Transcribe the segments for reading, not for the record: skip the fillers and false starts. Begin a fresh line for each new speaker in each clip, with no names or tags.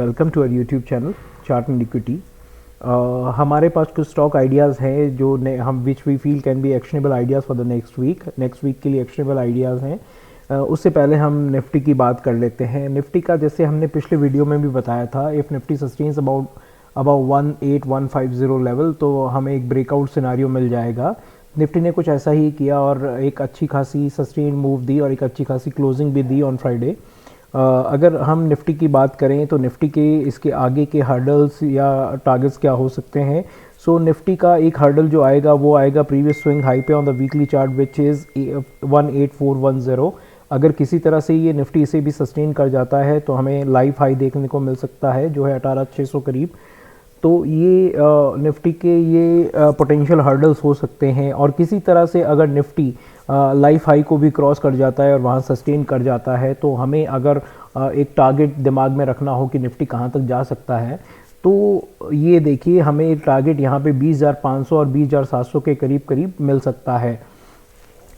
Welcome to our YouTube channel chart and equity. हमारे पास कुछ स्टॉक आइडियाज़ हैं जो हम which we feel can be actionable ideas for the next week के लिए एक्शनेबल आइडियाज़ हैं। उससे पहले हम निफ्टी की बात कर लेते हैं। निफ्टी का जैसे हमने पिछले वीडियो में भी बताया था, if Nifty sustains about 18150 level तो हमें एक ब्रेकआउट सिनारियो मिल जाएगा। निफ्टी ने कुछ ऐसा ही किया और एक अच्छी खासी सस्टेन मूव दी और एक अच्छी खासी क्लोजिंग भी दी ऑन फ्राइडे। अगर हम निफ्टी की बात करें तो निफ्टी के इसके आगे के हर्डल्स या टारगेट्स क्या हो सकते हैं। सो निफ्टी का एक हर्डल जो आएगा वो आएगा प्रीवियस स्विंग हाई पे on the weekly chart which is 18410। अगर किसी तरह से ये निफ्टी इसे भी सस्टेन कर जाता है तो हमें लाइव हाई देखने को मिल सकता है जो है 18600 करीब। तो ये निफ्टी के ये पोटेंशियल हर्डल्स हो सकते हैं। और किसी तरह से अगर निफ्टी लाइफ हाई को भी क्रॉस कर जाता है और वहाँ सस्टेन कर जाता है तो हमें अगर एक टारगेट दिमाग में रखना हो कि निफ्टी कहाँ तक जा सकता है तो ये देखिए हमें एक टारगेट यहाँ पे 20,500 और 20,700 के करीब करीब मिल सकता है।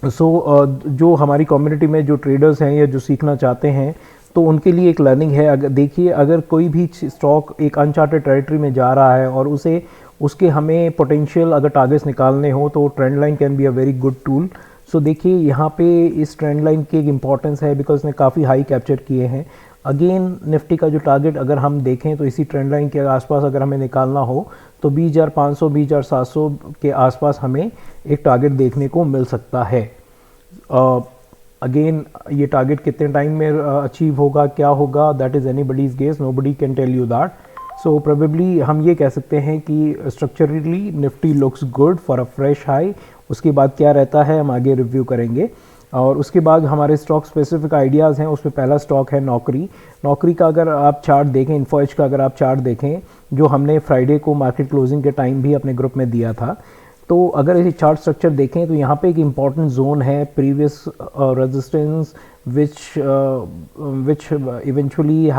जो हमारी कम्युनिटी में जो ट्रेडर्स हैं या जो सीखना चाहते हैं तो उनके लिए एक लर्निंग है। अगर देखिए अगर कोई भी स्टॉक एक अनचार्टेड टेरिटरी में जा रहा है और उसके हमें पोटेंशियल अगर टारगेट्स निकालने हो तो trend line can be a very good tool. So देखिए यहाँ पे इस ट्रेंड लाइन की एक इम्पॉर्टेंस है बिकॉज ने काफ़ी हाई कैप्चर किए हैं। अगेन निफ्टी का जो टारगेट अगर हम देखें तो इसी ट्रेंड लाइन के आसपास अगर हमें निकालना हो तो 20,500 20,700 के आसपास हमें एक टारगेट देखने को मिल सकता है। अगेन ये टारगेट कितने टाइम में अचीव होगा क्या होगा that is anybody's guess, nobody can tell you that. So probably हम ये कह सकते हैं कि structurally Nifty looks good for a fresh high. उसके बाद क्या रहता है हम आगे रिव्यू करेंगे। और उसके बाद हमारे स्टॉक स्पेसिफिक आइडियाज़ हैं। उसमें पहला स्टॉक है नौकरी का अगर आप चार्ट देखें, इन्फोएज का अगर आप चार्ट देखें जो हमने फ्राइडे को मार्केट क्लोजिंग के टाइम भी अपने ग्रुप में दिया था, तो अगर इसे चार्ट स्ट्रक्चर देखें तो यहाँ पे एक इम्पॉर्टेंट जोन है previous resistance which eventually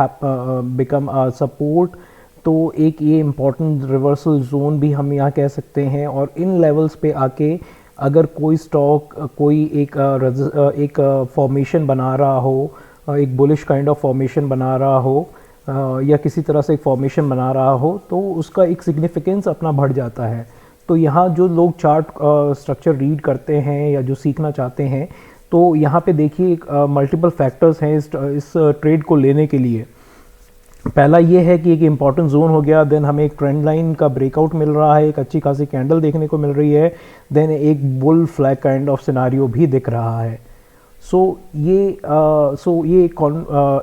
become a support. तो एक ये इम्पॉर्टेंट रिवर्सल जोन भी हम यहाँ कह सकते हैं। और इन लेवल्स पे आके अगर कोई स्टॉक कोई एक फॉर्मेशन बना रहा हो, एक बुलिश काइंड ऑफ फॉर्मेशन बना रहा हो या किसी तरह से एक फॉर्मेशन बना रहा हो तो उसका एक सिग्निफिकेंस अपना बढ़ जाता है। तो यहाँ जो लोग चार्ट स्ट्रक्चर रीड करते हैं या जो सीखना चाहते हैं तो यहाँ पे देखिए मल्टीपल फैक्टर्स हैं इस ट्रेड को लेने के लिए। पहला ये है कि एक इम्पॉर्टेंट जोन हो गया, देन हमें एक ट्रेंड लाइन का ब्रेकआउट मिल रहा है, एक अच्छी खासी कैंडल देखने को मिल रही है, देन एक bull flag kind of scenario भी दिख रहा है। ये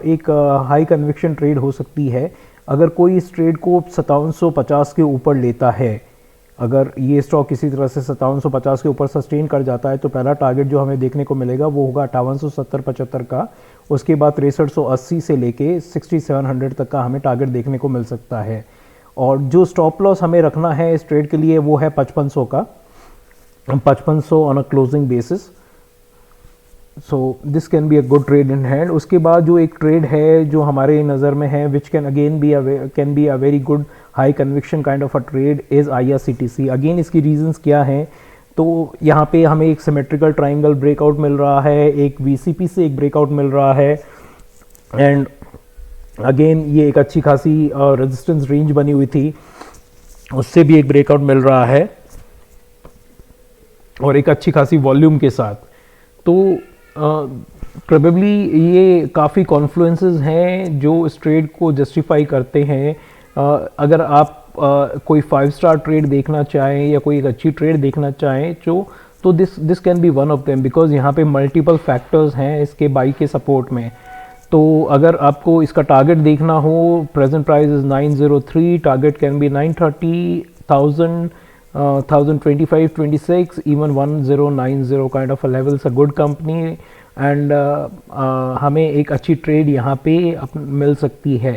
एक हाई कन्विक्शन ट्रेड हो सकती है। अगर कोई इस ट्रेड को 5750 के ऊपर लेता है, अगर ये स्टॉक किसी तरह से 5750 के ऊपर सस्टेन कर जाता है तो पहला टारगेट जो हमें देखने को मिलेगा वो होगा 5870-75 का। उसके बाद 6380 से लेके 6700 तक का हमें टारगेट देखने को मिल सकता है। और जो स्टॉप लॉस हमें रखना है इस ट्रेड के लिए वो है 5500 का, 5500 on a closing basis. So this can be a good trade in hand. उसके बाद जो एक ट्रेड है जो हमारे नज़र में है which can again B a very good high conviction kind of a trade is IRCTC। Again इसकी रीजंस क्या हैं तो यहाँ पे हमें एक सिमेट्रिकल ट्राइंगल ब्रेकआउट मिल रहा है, एक VCP से एक ब्रेकआउट मिल रहा है एंड अगेन ये एक अच्छी खासी रेजिस्टेंस रेंज बनी हुई थी उससे भी एक ब्रेकआउट मिल रहा है और एक अच्छी खासी वॉल्यूम के साथ। तो प्रोबेबली ये काफ़ी कॉन्फ्लुएंसेस हैं जो इस ट्रेड को जस्टिफाई करते हैं। अगर आप कोई 5 स्टार ट्रेड देखना चाहें या कोई एक अच्छी ट्रेड देखना चाहें तो this can be one of them because यहाँ पे मल्टीपल फैक्टर्स हैं इसके बाई के सपोर्ट में। तो अगर आपको इसका टारगेट देखना हो, present price is 903, target can be 930, 1025, 26, even 1090 kind of a levels a good company and हमें एक अच्छी ट्रेड यहाँ पे मिल सकती है।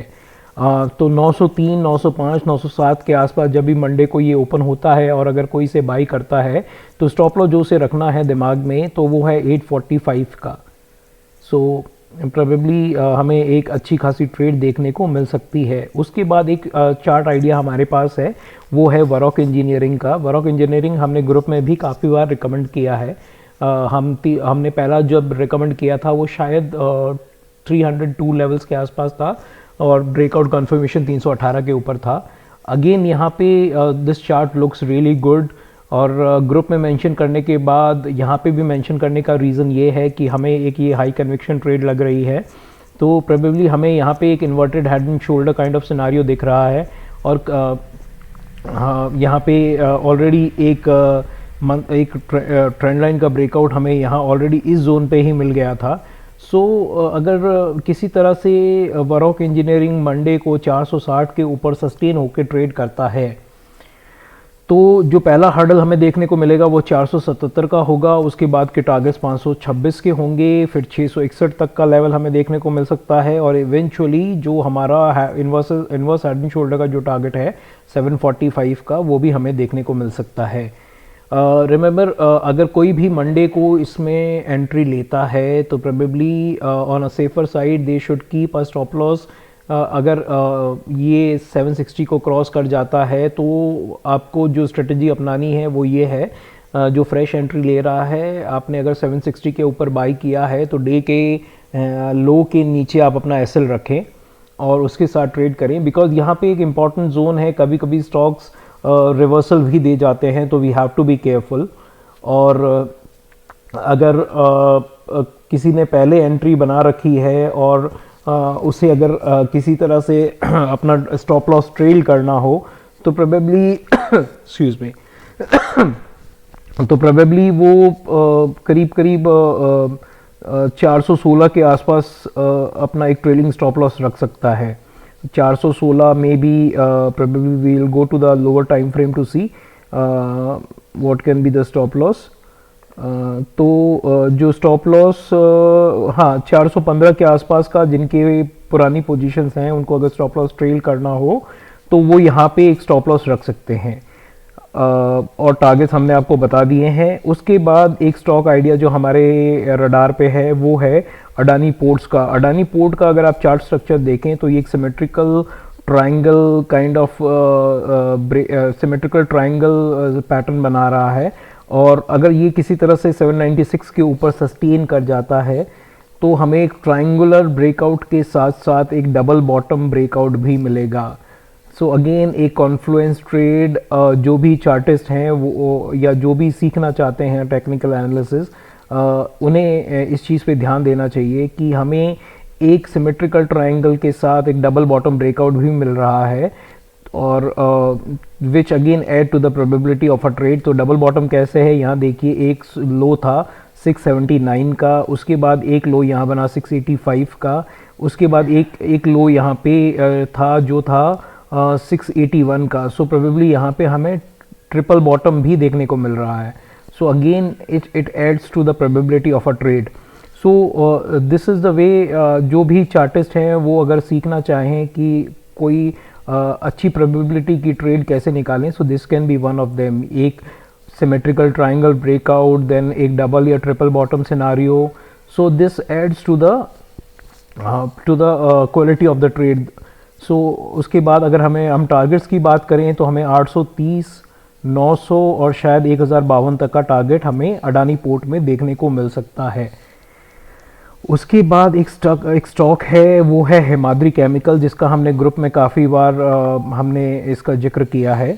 तो 903, 905, 907 के आसपास जब भी मंडे को ये ओपन होता है और अगर कोई से बाई करता है तो स्टॉप लॉस जो से रखना है दिमाग में तो वो है 845 का। सो प्रोबेबली हमें एक अच्छी खासी ट्रेड देखने को मिल सकती है। उसके बाद एक चार्ट आइडिया हमारे पास है वो है वरॉक इंजीनियरिंग का। वरॉक इंजीनियरिंग हमने ग्रुप में भी काफ़ी बार रिकमेंड किया है। हमने पहला जब रिकमेंड किया था वो शायद 302 लेवल्स के आसपास था और ब्रेकआउट कंफर्मेशन 318 के ऊपर था। अगेन यहाँ पे this chart looks really good, और ग्रुप में मेंशन करने के बाद यहाँ पे भी मेंशन करने का रीज़न ये है कि हमें एक ये हाई कन्विक्शन ट्रेड लग रही है, तो प्रोबेबली हमें यहाँ पे एक inverted head and shoulder kind of scenario दिख रहा है। और यहाँ पे ऑलरेडी एक ट्रेंड लाइन का ब्रेकआउट हमें यहाँ ऑलरेडी इस जोन पे ही मिल गया था। सो अगर किसी तरह से वरॉक इंजीनियरिंग मंडे को 460 के ऊपर सस्टेन होकर ट्रेड करता है, तो जो पहला हर्डल हमें देखने को मिलेगा वो 477 का होगा, उसके बाद के टारगेट्स 526 के होंगे, फिर 661 तक का लेवल हमें देखने को मिल सकता है, और इवेंचुअली जो हमारा इन्वर्स हेड एंड शोल्डर का जो टारगेट है 745 का, वो भी हमें देखने को मिल सकता है। रिमेंबर अगर कोई भी मंडे को इसमें एंट्री लेता है तो probably on a safer side they should keep a stop loss. अगर ये 760 को क्रॉस कर जाता है तो आपको जो स्ट्रेटजी अपनानी है वो ये है, जो फ्रेश एंट्री ले रहा है आपने अगर 760 के ऊपर बाई किया है तो डे के लो के नीचे आप अपना एसएल रखें और उसके साथ ट्रेड करें, बिकॉज यहाँ पे एक इम्पॉर्टेंट जोन है, कभी कभी स्टॉक्स रिवर्सल भी दे जाते हैं, तो we have to be careful. और अगर किसी ने पहले एंट्री बना रखी है और उसे अगर किसी तरह से अपना स्टॉप लॉस ट्रेल करना हो तो प्रोबेबली एक्सक्यूज मी तो प्रोबेबली वो करीब करीब 416 के आसपास अपना एक ट्रेलिंग स्टॉप लॉस रख सकता है। 416 में भी probably we will go to the lower time frame to see what can be the stop loss. तो जो स्टॉप लॉस हाँ 415 के आसपास का जिनके पुरानी पोजीशंस हैं उनको अगर स्टॉप लॉस ट्रेल करना हो तो वो यहाँ पे एक स्टॉप लॉस रख सकते हैं, और टारगेट्स हमने आपको बता दिए हैं। उसके बाद एक स्टॉक आइडिया जो हमारे रडार पे है वो है अडानी पोर्ट्स का। अडानी पोर्ट का अगर आप चार्ट स्ट्रक्चर देखें तो ये एक symmetrical triangle kind of symmetrical triangle pattern बना रहा है, और अगर ये किसी तरह से 796 के ऊपर सस्टेन कर जाता है तो हमें एक ट्रायंगुलर ब्रेकआउट के साथ साथ एक डबल बॉटम ब्रेकआउट भी मिलेगा। सो अगेन एक कॉन्फ्लुएंस ट्रेड, जो भी चार्टिस्ट हैं वो या जो भी सीखना चाहते हैं टेक्निकल एनालिसिस, उन्हें इस चीज़ पे ध्यान देना चाहिए कि हमें एक सिमेट्रिकल ट्रायंगल के साथ एक डबल बॉटम ब्रेकआउट भी मिल रहा है, और which again add to the probability of a trade. तो डबल बॉटम कैसे है, यहाँ देखिए एक लो था 679 का, उसके बाद एक लो यहाँ बना 685 का, उसके बाद एक लो यहाँ पे था जो था 681 का। सो प्रोबेबली यहाँ पे हमें ट्रिपल बॉटम भी देखने को मिल रहा है। So again it adds to the probability of a trade. So this is the way, जो भी चार्टिस्ट हैं वो अगर सीखना चाहें कि कोई अच्छी प्रोबेबिलिटी की ट्रेड कैसे निकालें, so this can be one of them. एक सिमेट्रिकल ट्रायंगल ब्रेकआउट, देन एक डबल या triple bottom scenario, so this adds to the quality of the trade. So उसके बाद अगर हम टारगेट्स की बात करें तो हमें 830, 900 और शायद 1052 तक का टारगेट हमें अडानी पोर्ट में देखने को मिल सकता है। उसके बाद एक स्टॉक है वो है हिमाद्री केमिकल, जिसका हमने ग्रुप में काफ़ी बार हमने इसका जिक्र किया है।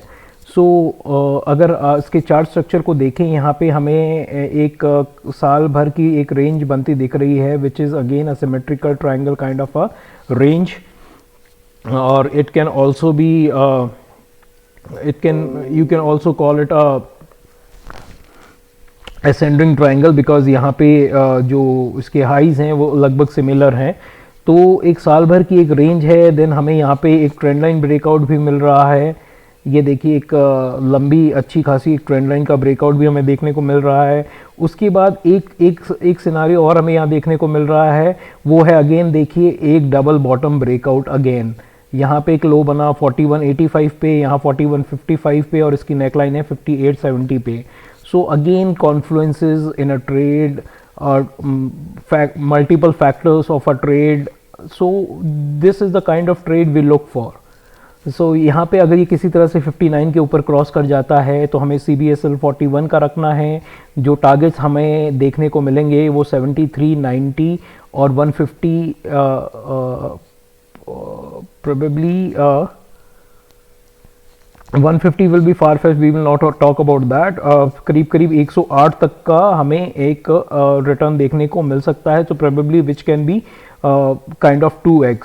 सो अगर इसके चार्ट स्ट्रक्चर को देखें, यहाँ पे हमें एक साल भर की एक रेंज बनती दिख रही है, which is again a symmetrical triangle kind of a range, और it can also be you can also call it a ascending triangle, because यहाँ पे जो इसके हाइज हैं वो लगभग सिमिलर हैं। तो एक साल भर की एक रेंज है, देन हमें यहाँ पे एक ट्रेंड लाइन ब्रेकआउट भी मिल रहा है। ये देखिए एक लंबी अच्छी खासी एक ट्रेंड लाइन का ब्रेकआउट भी हमें देखने को मिल रहा है। उसके बाद एक सिनारियो और हमें यहाँ देखने को मिल रहा है, वो है अगेन देखिए एक डबल बॉटम ब्रेकआउट। अगेन यहाँ पे एक लो बना 4185 पे, यहाँ 4155 पे, और इसकी नेकलाइन है 5870 पे। So again confluences in a trade और multiple factors of a trade. So this is the kind of trade we look for. So यहाँ पे अगर ये किसी तरह से 59 के ऊपर क्रॉस कर जाता है तो हमें CBSL 41 का रखना है। जो टारगेट्स हमें देखने को मिलेंगे वो 73, 90 और 150 probably 150 will be far fetched, we will not talk about that. करीब करीब 108 तक का हमें एक रिटर्न देखने को मिल सकता है, so probably which can be kind of 2x.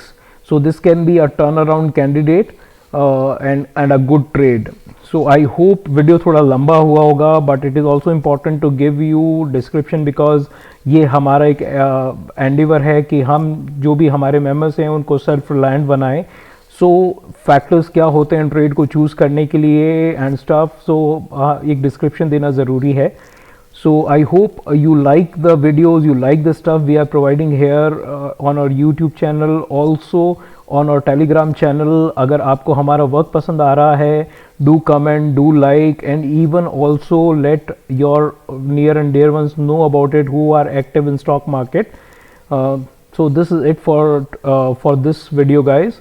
So this can be a turnaround candidate and a good trade. So I hope video थोड़ा लंबा हुआ होगा, but it is also important to give you description because ये हमारा एक endeavour है कि हम जो भी हमारे मेंबर्स हैं उनको सेल्फ रिलायंट बनाएं. सो फैक्टर्स क्या होते हैं ट्रेड को चूज़ करने के लिए एंड स्टफ, सो एक डिस्क्रिप्शन देना ज़रूरी है. So I hope you like the videos, you like the stuff we are providing here on our YouTube channel, also on our Telegram channel. अगर आपको हमारा वर्क पसंद आ रहा है, do comment, do like and even also let your near and dear ones know about it who are active in stock market. So this is it for this video, guys.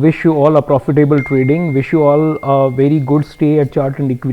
Wish you all a profitable trading. Wish you all a very good stay at Chart and Equity.